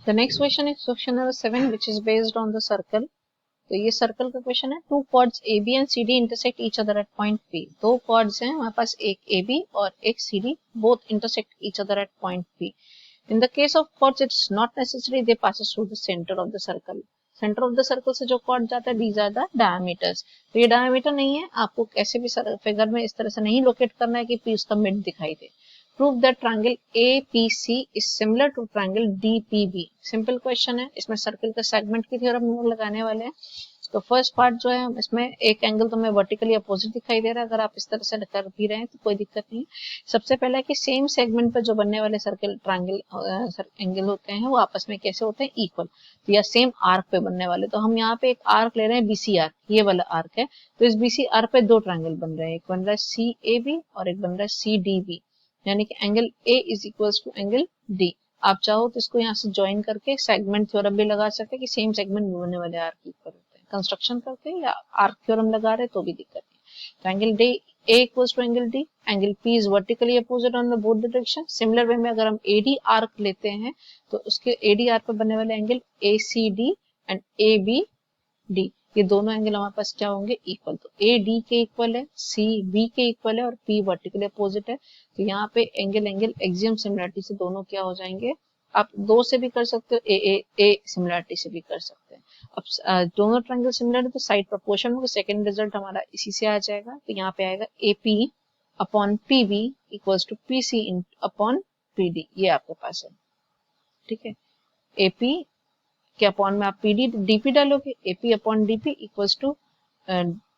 The next question is question number 7, which is based on the circle. तो ये circle का question है. Two chords A B and C D intersect each other at point P. दो chords हैं हमारे पास, एक A B और एक C D, both intersect each other at point P. In the case of chords, it's not necessary they passes through the center of the circle. Centre of the circle से जो cord जाता है, these are the diameters. तो ये diameter नहीं है, आपको कैसे भी फिगर में इस तरह से नहीं लोकेट करना है कि पी उसका मिड दिखाई दे. Prove that triangle APC is similar to triangle DPB. Simple question है, इसमें सर्कल के सेगमेंट की थ्योरम हम लोग लगाने वाले हैं. तो फर्स्ट पार्ट जो है, इसमें एक एंगल तो हमें वर्टिकली अपोजिट दिखाई दे रहा है. अगर आप इस तरह से कर भी रहे हैं तो कोई दिक्कत नहीं. सबसे पहले कि सेम सेगमेंट पे जो बनने वाले सर्कल ट्रायंगल एंगल होते हैं वो आपस में कैसे होते हैं, इक्वल. तो या सेम आर्क पे बनने वाले. तो हम यहाँ पे एक आर्क ले रहे हैं, BC आर्क, ये वाला आर्क है. तो इस BC आर्क पे दो ट्रायंगल बन रहे हैं, एक बन रहा है CAB और एक बन रहा है CDB. यानी कि angle A is equals to angle D. आप चाहो तो इसको यहाँ से ज्वाइन करके सेगमेंट थ्योरम भी लगा सकते हैं कि सेम सेगमेंट में बनने वाले आर्क इक्वल होते हैं. कंस्ट्रक्शन करके या आर्क थ्योरम लगा रहे तो भी दिक्कत नहीं. तो angle A equals to angle D. Angle P is vertically opposite on the both direction. Similar way में अगर हम AD arc लेते हैं तो उसके AD arc पर बनने वाले एंगल ACD and ABD, ये दोनों एंगल हमारे पास क्या होंगे, इक्वल. तो AD के इक्वल है, CB के इक्वल है और P वर्टिकली अपोजिट है. तो यहाँ पे एंगल एक्सियम सिमिलरिटी से दोनों क्या हो जाएंगे, आप दो से भी कर सकते हो, A सिमिलरिटी से भी कर सकते हैं. अब दोनों ट्रायंगल सिमिलर है तो साइड प्रोपोर्शन होगा. सेकंड रिजल्ट हमारा इसी से आ जाएगा. तो यहाँ पे आएगा AP upon PB equals to PC upon PD. ये आपके पास है, ठीक है. AP के अपॉन में आप PD DP डालोगे, AP upon DP equals to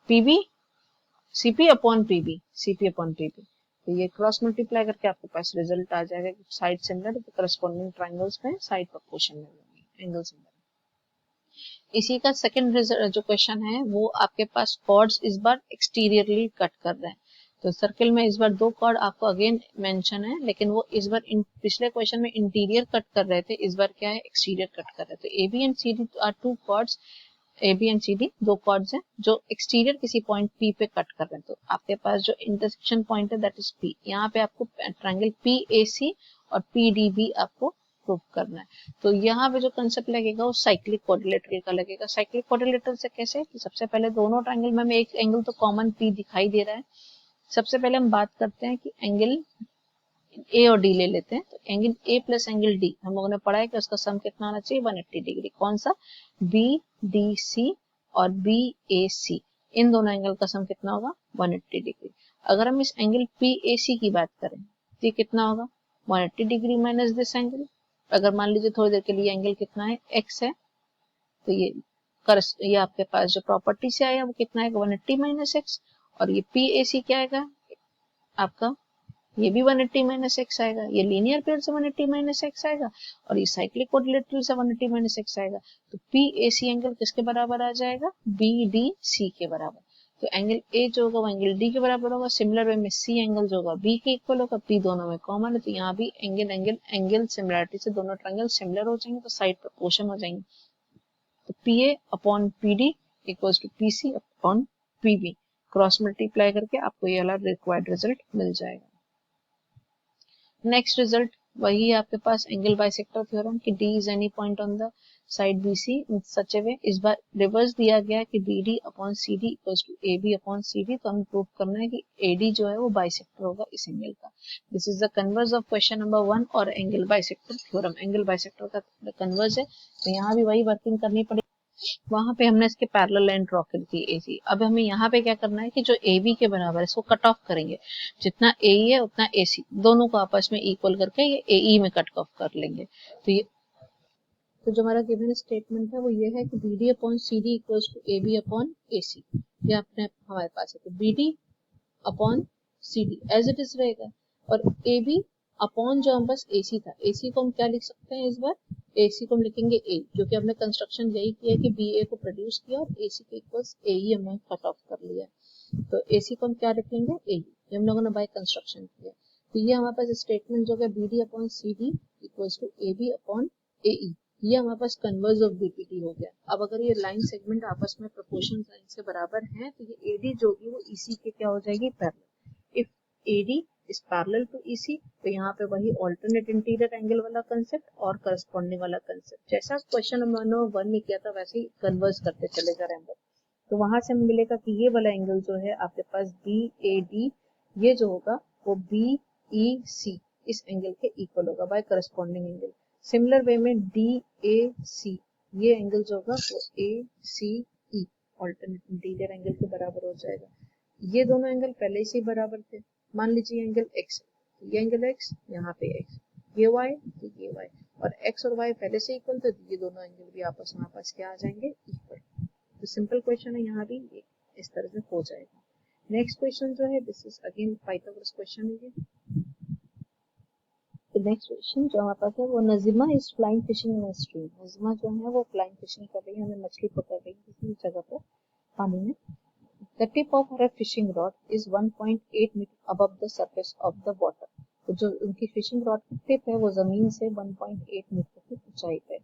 PB CP upon PB, CP upon PB. तो ये क्रॉस मल्टीप्लाई करके आपके पास रिजल्ट आ जाएगा. साइड सिमिलर तो करस्पॉन्डिंग ट्रायंगल्स में साइड प्रोपोर्शन में एंगल सिमिलर. इसी का सेकंड जो क्वेश्चन है वो आपके पास कॉर्ड्स इस बार एक्सटीरियरली कट कर रहे हैं. तो सर्कल में इस बार दो कॉर्ड आपको अगेन मेंशन है, लेकिन वो इस बार पिछले क्वेश्चन में इंटीरियर कट कर रहे थे, इस बार क्या है, एक्सटीरियर कट कर रहे थे. तो AB and CD are two chords. AB and CD दो कॉर्ड्स हैं जो एक्सटीरियर किसी पॉइंट P पे कट कर रहे हैं. तो आपके पास जो इंटरसेक्शन पॉइंट है दैट इज P. यहाँ पे आपको ट्रायंगल PAC और PDB आपको प्रूव करना है. तो यहाँ पे जो कंसेप्ट लगेगा वो साइक्लिक क्वाड्रिलेटरल का लगेगा. साइक्लिक क्वाड्रिलेटरल से कैसे, कि सबसे पहले दोनों ट्रायंगल में हमें एक एंगल तो कॉमन P दिखाई दे रहा है. सबसे पहले हम बात करते हैं कि एंगल A और D ले लेते हैं. तो angle A plus angle D हम लोगों ने पढ़ा है कि उसका सम कितना आना चाहिए, 180 डिग्री. कौन सा, BDC और BAC, इन दोनों एंगल का सम कितना होगा, 180 डिग्री. अगर हम इस एंगल PAC की बात करें तो ये कितना होगा, 180 डिग्री माइनस दिस एंगल. अगर मान लीजिए थोड़ी देर के लिए एंगल कितना है, x है, तो ये आपके पास जो प्रॉपर्टी से आया वो कितना है, 180 माइनस एक्स. और ये PAC क्या आएगा आपका, ये भी 180 माइनस एक्स आएगा. ये लीनियर पेयर से 180 माइनस एक्स आएगा और ये साइक्लिक क्वाड्रिलेटरल से 180 माइनस एक्स आएगा. तो PAC एंगल किसके बराबर आ जाएगा, BDC के बराबर. तो एंगल A जो होगा वो एंगल D के बराबर होगा. सिमिलर वे में C एंगल जो होगा B के इक्वल होगा. P दोनों में कॉमन है तो यहाँ भी एंगल सिमिलरिटी से दोनों ट्रायंगल सिमिलर हो जाएंगे, तो साइड प्रोपोर्शन हो जाएंगे. तो PA upon PD equals to PC upon PB. Cross multiply करके आपको ये वाला रिक्वायर्ड रिजल्ट मिल जाएगा. नेक्स्ट रिजल्ट वही है आपके पास, एंगल बाइसेक्टर थ्योरम कि D is any point on the side BC in such a way. इस बार रिवर्स दिया गया है कि BD upon CD equals to AB upon CD. तो हमें प्रूव करना है कि AD जो है वो बाइसेक्टर होगा इस एंगल का. This is the converse of question number 1 और angle bisector theorem. Angle bisector का कन्वर्स है तो यहाँ भी वही वर्किंग करनी पड़ेगी. वहां पे हमने इसके पैरेलल लाइन ड्रॉ कर दी AC. अब हमें यहाँ पे क्या करना है कि जो AB के बराबर है इसको कट ऑफ करेंगे. जितना AE है उतना AC, दोनों को आपस में इक्वल करके ये AE में कट ऑफ कर लेंगे. तो जो हमारा गिवन स्टेटमेंट है वो ये है कि BD upon CD equals to AB upon AC. ये अपने हमारे पास है. तो BD upon CD as it is रहेगा और AB अपॉन जो हम बस AC था, AC को हम क्या लिख सकते हैं इस बार, AC को हम लिखेंगे A, क्योंकि हमने कंस्ट्रक्शन यही किया कि BA को प्रोड्यूस किया और AC के इक्वल्स AE हमने कट ऑफ कर लिया. तो AC को हम क्या रखेंगे, AE. ये हम लोगों ने बाय कंस्ट्रक्शन किया. तो ये हमारे पास स्टेटमेंट जो है BD upon CD equals to AB upon AE. ये हमारे पास कन्वर्स ऑफ BPT हो गया. अब अगर ये लाइन सेगमेंट आपस में प्रोपोर्शन लाइन से बराबर हैं तो ये AD जो होगी वो EC के क्या हो जाएगी, parallel. If AD is parallel to EC, तो यहाँ पे वही ऑल्टरनेट इंटीरियर एंगल वाला कंसेप्ट और करस्पॉन्डिंग वाला कंसेप्ट, जैसा क्वेश्चन नंबर 1 में किया था वैसे ही कन्वर्स करते चले जा रहे हैं। तो वहां से हमें मिलेगा कि ये वाला एंगल जो है आपके पास BAD, ये जो होगा वो BEC इस एंगल के इक्वल होगा by corresponding angle. Similar way में DAC, ये एंगल जो होगा वो ACE ऑल्टरनेट इंटीरियर एंगल के बराबर हो जाएगा। ये दोनों एंगल पहले से ही बराबर थे। मान लीजिए एंगल x, ये एंगल x, यहाँ पे x, ये y, तो ये y, और x और y पहले से इक्वल थे, तो ये दोनों एंगल भी आपस में क्या आ जाएंगे, इक्वल। तो सिंपल क्वेश्चन है, यहाँ भी इस तरह से हो जाएगा। नेक्स्ट क्वेश्चन जो है, this is again Pythagoras question है। तो नेक्स्ट क्वेश्चन जो हमारे पास है वो Najima is flying fishing in stream. Najima जो है वो फ्लाइंग फिशिंग कर रही है, हमें मछली पकड़ रही है किसी जगह पर पानी में। The tip of her fishing rod is 1.8 meter above the surface of the water. तो जो उनकी फिशिंग रॉड की टिप है वो जमीन से 1.8 मीटर की ऊंचाई पे।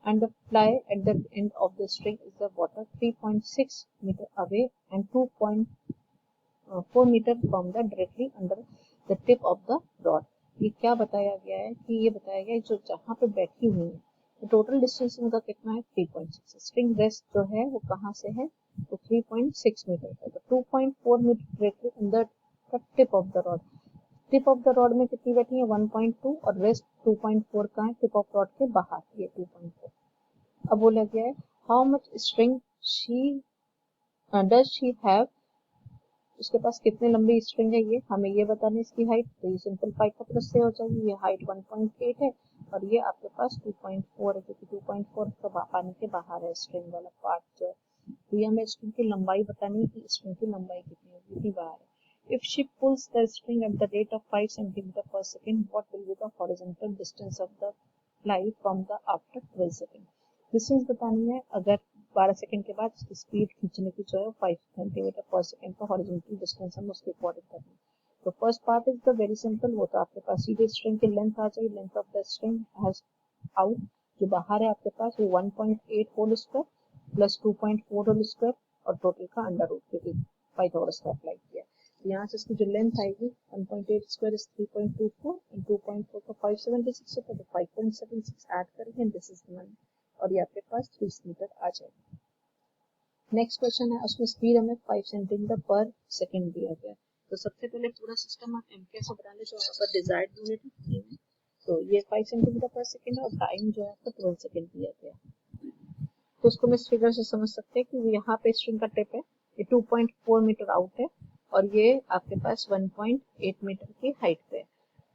And the fly at the end of the string is the water 3.6 meter away and 2.4 meter from the directly under the tip of the rod. ये क्या बताया गया है कि ये बताया गया है जो जहाँ पे बैठी हुई है तो टोटल डिस्टेंस उनका कितना है, 3.6। स्ट्रिंग रेस्ट जो है वो कहाँ से है, तो 3.6 मीटर है। तो 2.4 metre directly under the tip of the rod. Tip of the rod में कितनी बैठी है, 1.2, और रेस्ट 2.4 का है टिप ऑफ रॉड के बाहर, ये 2.4। अब बोला गया है how much string does she have, उसके पास कितने लंबी स्ट्रिंग है ये हमें ये बताना है। इसकी हाइट, तो ये सिंपल पाइथागोरस से हो जाएगी। ये हाइट 1.8 है और ये आपके पास 2.4 है, क्योंकि 2.4 का पानी के बाहर है स्ट्रिंग वाला पार्ट जो है। तो ये हमें स्ट्रिंग की लंबाई बतानी है कि स्ट्रिंग की लंबाई कितनी है, कितनी बाहर है। If she pulls the string at the rate of 5 centimeter per second, what will be the horizontal distance of the fly from the after 12 seconds? Distance बतानी है, अगर 12 सेकंड के बाद स्पीड खींचने की जो है 5 सेंटीमीटर पर सेकंड का हॉरिजॉन्टल डिस्टेंस हम उसके अकॉर्डिंग करना है। तो first part is the very simple, वो तो आपके पास सीधे स्ट्रिंग की लेंथ आ जाएगी। Length of the string has out, जो बाहर है आपके पास वो 1.8 whole square plus 2.4 whole square और टोटल का अंडर रूट, क्योंकि पाइथागोरस का अप्लाई किया। यहाँ से इसकी जो लेंथ आएगी 1.8 स्क्वायर इज 3.24 एंड 2.4 का 576 है, तो 5.76 ऐड करेंगे, दिस इज द वन, और ये आपके पास 3 मीटर आ जाएगा। नेक्स्ट क्वेश्चन है, उसमें स्पीड हमें 5 सेंटीमीटर पर सेकंड दिया गया। तो सबसे पहले पूरा सिस्टम आप एम कैसे बना ले, जो यहाँ पर डिजायर्ड यूनिट है, तो ये 5 सेंटीमीटर पर सेकंड है और टाइम जो है आपको 12 सेकंड दिया गया। तो उसको मैं इस फिगर से समझ सकते हैं कि यहाँ पे स्ट्रिंग का टिप है, ये 2.4 मीटर आउट है और ये आपके पास 1.8 मीटर की हाइट पे है।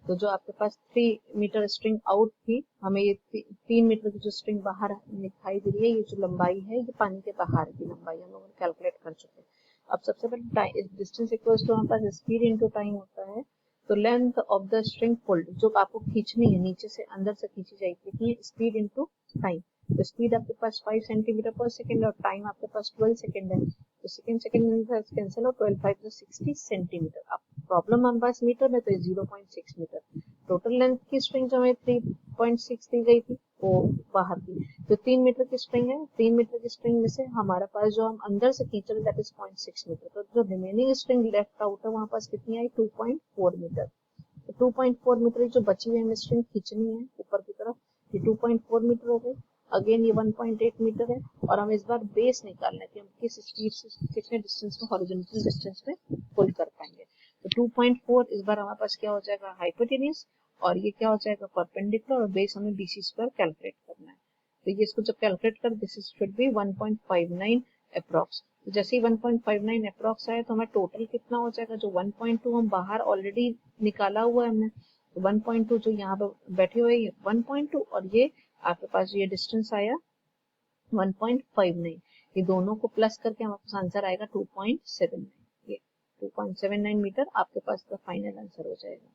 तो जो आपके पास 3 मीटर स्ट्रिंग आउट थी, हमें ये 3 मीटर की जो स्ट्रिंग बाहर दिखाई दे रही है, ये जो लंबाई है ये पानी के बाहर की लंबाई हम लोग कैलकुलेट कर चुके हैं। अब सबसे पहले डिस्टेंस इक्वल्स टू हमारे पास स्पीड इनटू टाइम होता है। तो length of the string pulled, जो आपको खींचनी है नीचे से अंदर से खींची जाएगी, कितनी है, स्पीड इनटू टाइम। तो स्पीड आपके पास 5 सेंटीमीटर पर सेकंड और टाइम आपके पास 12 सेकंड है, तो सेकंड कैंसिल हो, 12 5 तो 60 सेंटीमीटर। अब प्रॉब्लम हमारे पास मीटर में, तो 0.6 मीटर। टोटल लेंथ की स्ट्रिंग जो हमें 3.6 दी गई थी वो बाहर की, तो 3 मीटर की स्ट्रिंग है। 3 मीटर की स्ट्रिंग में से हमारे पास जो हम अंदर से खींच रहे दैट इज 0.6 मीटर, तो जो रिमेनिंग स्ट्रिंग लेफ्ट आउट है वहां पास कितनी आई, 2.4 मीटर। तो 2.4 मीटर जो बची हुई हमें स्ट्रिंग खींचनी है ऊपर की तरफ, ये 2.4 मीटर हो गई। अगेन ये 1.8 मीटर है और हम इस बार बेस निकालना है कि हम किस स्पीड से कितने डिस्टेंस में हॉरिजॉन्टल डिस्टेंस में पुल कर पाएंगे। तो 2.4 इस बार हमारे पास क्या हो जाएगा, हाइपोटेन्यूज, और ये क्या हो जाएगा, परपेंडिकुलर, और बेस हमें BC स्क्वायर कैलकुलेट करना है। तो ये इसको जब कैलकुलेट कर, this is should be 1.59 approx. तो जैसे ही 1.59 अप्रॉक्स आया तो हमें टोटल कितना हो जाएगा, जो 1.2 हम बाहर ऑलरेडी निकाला हुआ है हमने, तो 1.2 जो यहाँ पे बैठे हुए 1.2 और ये आपके पास ये डिस्टेंस आया 1.59, ये दोनों को प्लस करके हमारे पास आंसर आएगा 2.79। ये 2.79 मीटर आपके पास का फाइनल आंसर हो जाएगा।